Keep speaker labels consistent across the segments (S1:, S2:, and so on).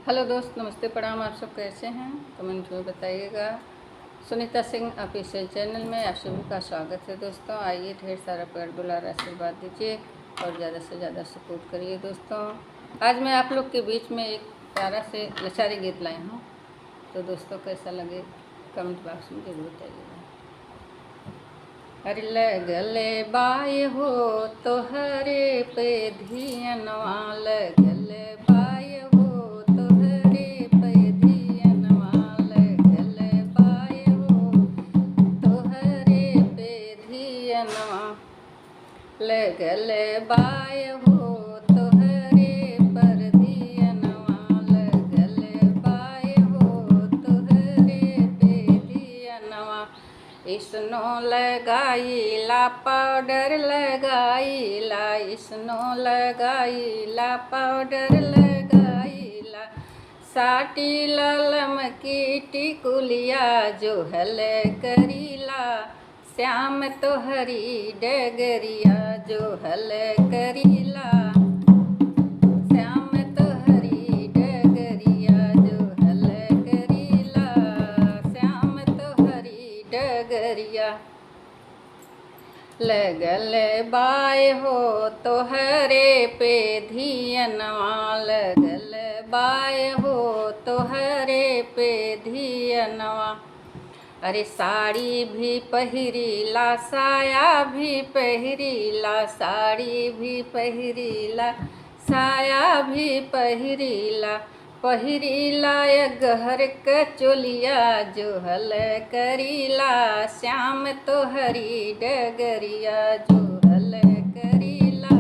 S1: Hello दोस्त, नमस्ते, प्रणाम। आप सब कैसे हैं? कमेंट में बताइएगा। सुनीता सिंह ऑफिशियल चैनल में आप सभी का स्वागत है दोस्तों। आइए, ढेर सारा प्यार दुलार आशीर्वाद दीजिए और ज़्यादा से ज़्यादा सपोर्ट करिए दोस्तों। आज मैं आप लोग के बीच में एक प्यारा से लचारी गीत लाई हूँ, तो दोस्तों कैसा लगे कमेंट बॉक्स में जरूर बताइएगा। अरे लगले बाय हो तो हरे पे धियनवा, लगले बाय हो तो हरे पे धियनवा, लगले बाय हो तो हरे पे धियनवा, लगले बाय हो तो हरे पर धियनवा, लगले बाय हो तो हरे पे धियनवा। इसनो लगाईला पाउडर लगाईला, इसनो लगाईला पाउडर लगाईला, साटी ललम की टिकुलिया जो हल करीला, श्याम तो हरी डगरिया जो हल करीला, श्याम तो हरी डगरिया जो हल करीला, श्याम तो हरी डगरिया। लगल बाय हो तो हरे पे धियनवा, लगल बाय हो तो हरे पे धियनवा। अरे साड़ी भी पहिरीला, साया भी पहिरीला, साड़ी भी पहिरीला, साया भी पहिरीला, पहिरीला गहर क चोलिया जो हल करीला, श्याम तो हरी डगरिया जो हल करीला,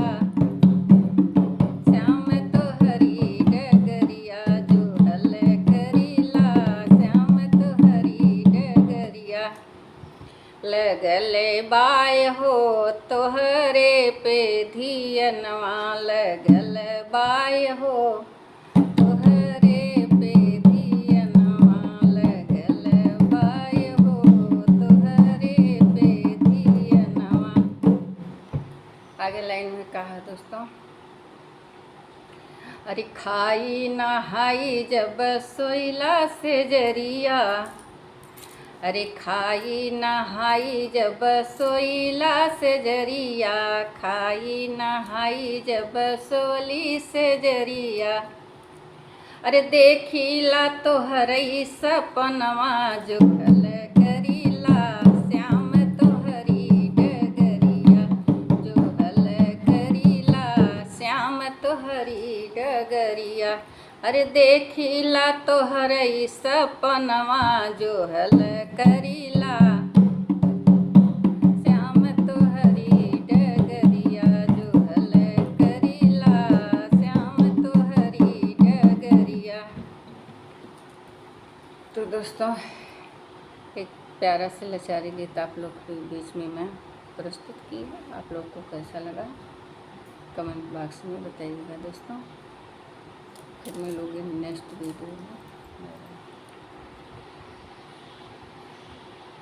S1: श्याम तो हरी डगरिया जो हल करीला, श्याम तो हरी डगरिया। लगले बाय हो तो हरे पे धियनवा, लगल बाय हो तो हरे पे धियनवा, लगल बाय हो तो हरे पे धियनवा। आगे लाइन में कहा दोस्तों, अरे खाई नहाई जब सोइला से जरिया, अरे खाई नहाई जब सोइला से जरिया, खाई नहाई जब सोली से जरिया, अरे देखीला तो हरई सपनवा जो हल करीला, श्याम तो हरी डगरिया जो हल करीला, श्याम तो हरी डगरिया। अरे देखीला तो हरई सपनवा जो हल करीला, श्याम तो हरी डगरिया जो हल करीला, श्याम तो हरी डगरिया। तो दोस्तों, एक प्यारा से लचारी गीत आप लोग के बीच में मैं प्रस्तुत की है। आप लोग को कैसा लगा कमेंट बॉक्स में बताइएगा दोस्तों। फिर मिलोगे नेक्स्ट वीडियो में।